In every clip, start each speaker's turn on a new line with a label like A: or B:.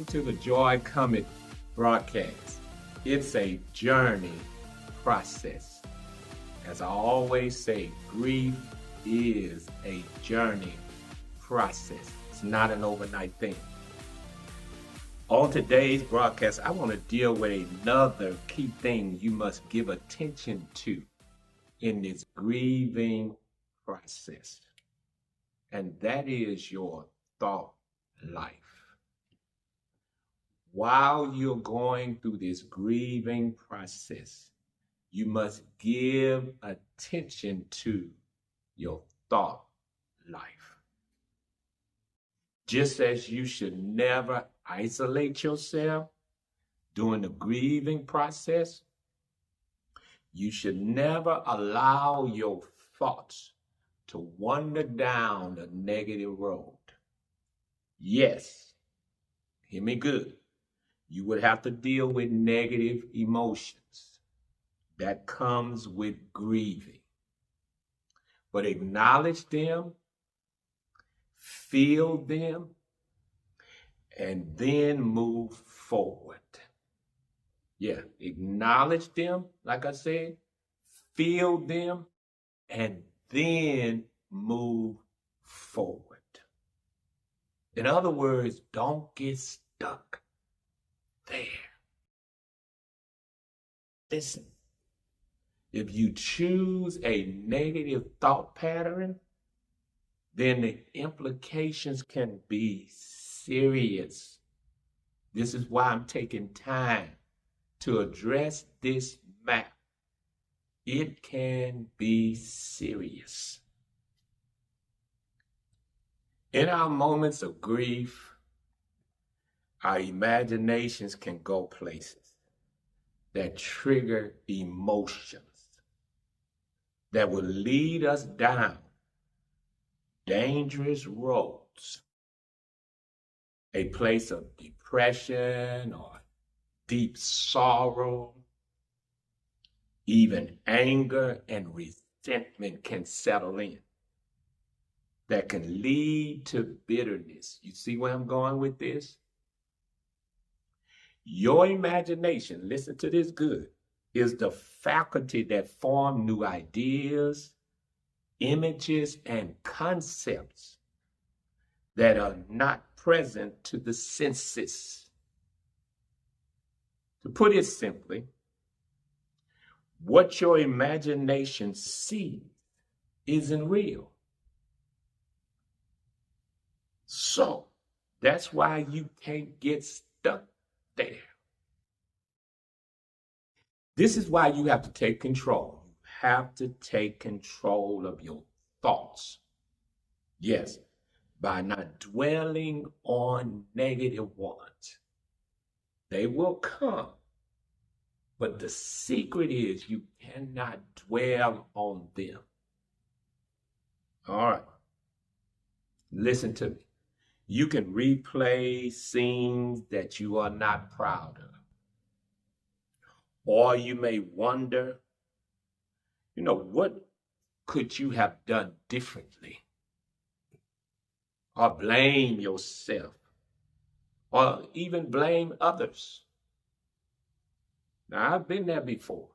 A: welcome to the Joy Cometh broadcast. It's a journey process. As I always say, grief is a journey process. It's not an overnight thing. On today's broadcast, I want to deal with another key thing you must give attention to in this grieving process, and that is your thought life. While you're going through this grieving process, you must give attention to your thought life. Just as you should never isolate yourself during the grieving process, you should never allow your thoughts to wander down a negative road. Yes, hear me good. You would have to deal with negative emotions that comes with grieving. But acknowledge them, feel them, and then move forward. Yeah, acknowledge them, like I said, feel them, and then move forward. In other words, don't get stuck there. Listen, if you choose a negative thought pattern, then the implications can be serious. This is why I'm taking time to address this matter. It can be serious. In our moments of grief, our imaginations can go places that trigger emotions that will lead us down dangerous roads, a place of depression or deep sorrow. Even anger and resentment can settle in. That can lead to bitterness. You see where I'm going with this? Your imagination, listen to this good, is the faculty that form new ideas, images, and concepts that are not present to the senses. To put it simply, what your imagination sees isn't real. So that's why you can't get stuck there. This is why you have to take control. You have to take control of your thoughts. Yes, by not dwelling on negative ones. They will come. But the secret is you cannot dwell on them. All right. Listen to me. You can replay scenes that you are not proud of. Or you may wonder, what could you have done differently? Or blame yourself. Or even blame others. Now, I've been there before.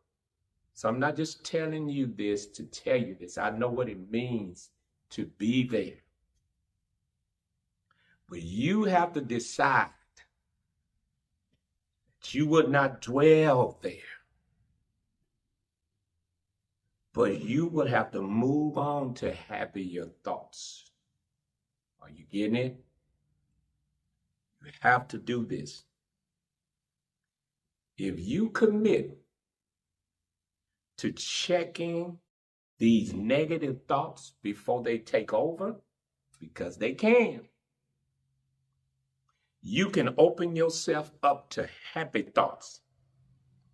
A: So I'm not just telling you this to tell you this. I know what it means to be there. But you have to decide that you would not dwell there. But you would have to move on to happier thoughts. Are you getting it? You have to do this. If you commit to checking these negative thoughts before they take over, because they can, you can open yourself up to happy thoughts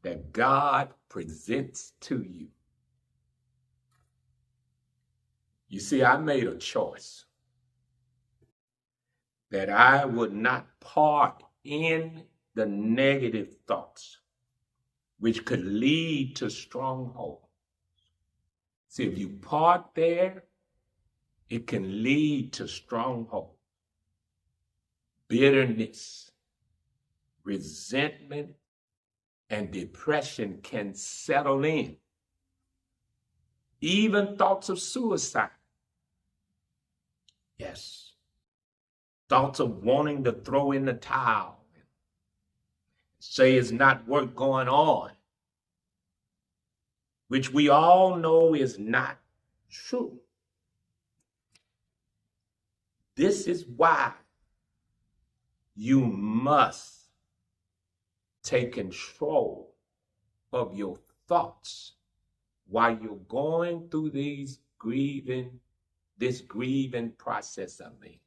A: that God presents to you. You see, I made a choice that I would not part in the negative thoughts, which could lead to strongholds. See, if you part there, it can lead to strongholds, bitterness, resentment, and depression can settle in. Even thoughts of suicide. Yes. Thoughts of wanting to throw in the towel, say it's not worth going on, which we all know is not true. This is why you must take control of your thoughts while you're going through this grieving process of me.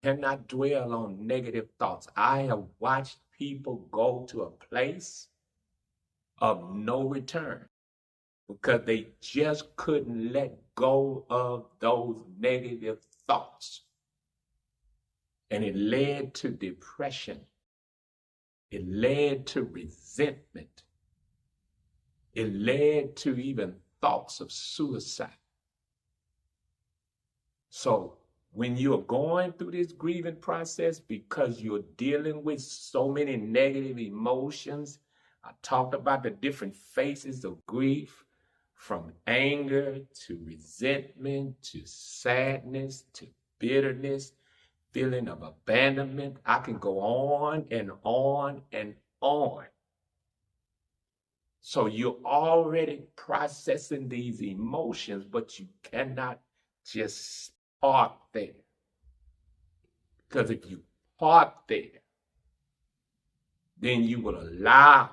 A: Cannot dwell on negative thoughts. I have watched people go to a place of no return because they just couldn't let go of those negative thoughts. And it led to depression. It led to resentment. It led to even thoughts of suicide. So when you're going through this grieving process because you're dealing with so many negative emotions, I talked about the different phases of grief, from anger to resentment to sadness to bitterness, feeling of abandonment. I can go on and on and on. So you're already processing these emotions, but you cannot just park there. Because if you park there, then you will allow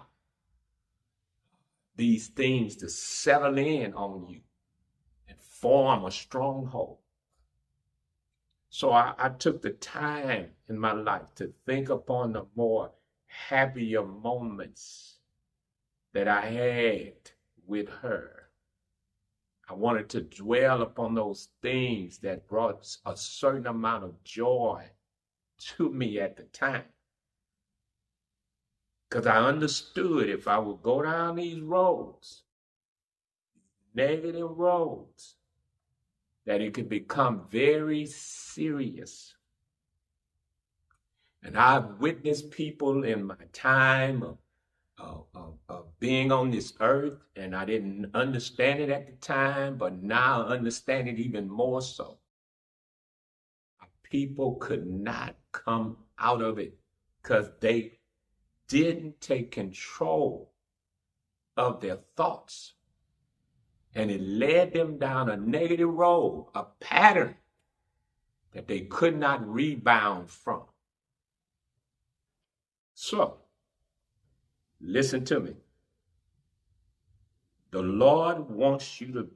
A: these things to settle in on you and form a stronghold. So I took the time in my life to think upon the more happier moments that I had with her. I wanted to dwell upon those things that brought a certain amount of joy to me at the time. Because I understood if I would go down these roads, negative roads, that it could become very serious. And I've witnessed people in my time of being on this earth, and I didn't understand it at the time, but now I understand it even more so. People could not come out of it because they didn't take control of their thoughts. And it led them down a negative road, a pattern that they could not rebound from. So, listen to me. The Lord wants you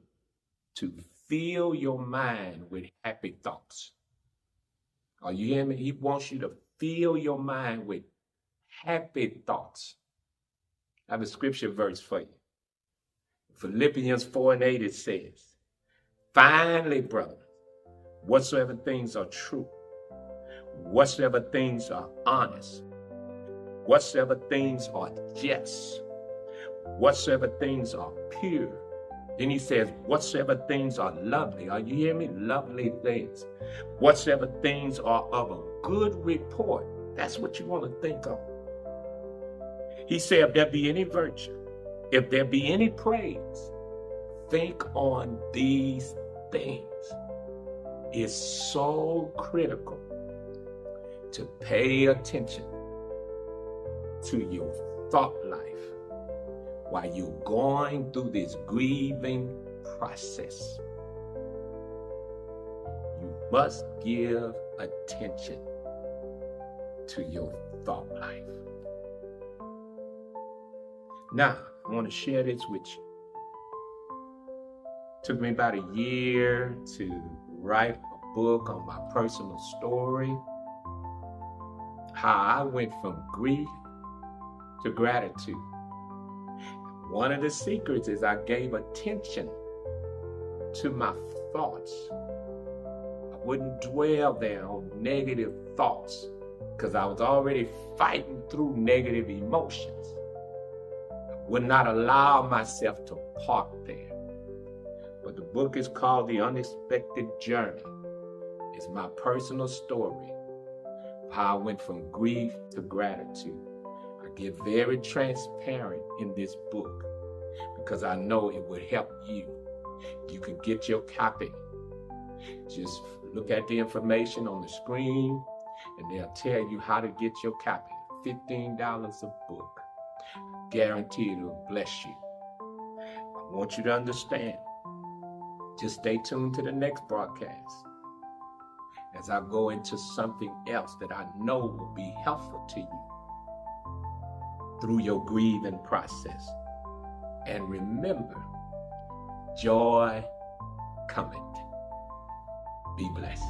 A: to fill your mind with happy thoughts. Are you hearing me? He wants you to fill your mind with happy thoughts. I have a scripture verse for you. Philippians 4:8, it says, finally, brothers, whatsoever things are true, whatsoever things are honest, whatsoever things are just, whatsoever things are pure. Then he says, whatsoever things are lovely. Are you hearing me? Lovely things. Whatsoever things are of a good report. That's what you want to think of. He said, if there be any virtue, if there be any praise, think on these things. It's so critical to pay attention to your thought life while you're going through this grieving process. You must give attention to your thought life. Now, I want to share this with you. It took me about a year to write a book on my personal story, how I went from grief to gratitude. One of the secrets is I gave attention to my thoughts. I wouldn't dwell there on negative thoughts because I was already fighting through negative emotions. I would not allow myself to park there. But the book is called The Unexpected Journey. It's my personal story how I went from grief to gratitude. I get very transparent in this book because I know it will help you. You can get your copy. Just look at the information on the screen and they'll tell you how to get your copy. $15 a book. Guaranteed it will bless you. I want you to understand. Just stay tuned to the next broadcast as I go into something else that I know will be helpful to you through your grieving process. And remember, joy cometh. Be blessed.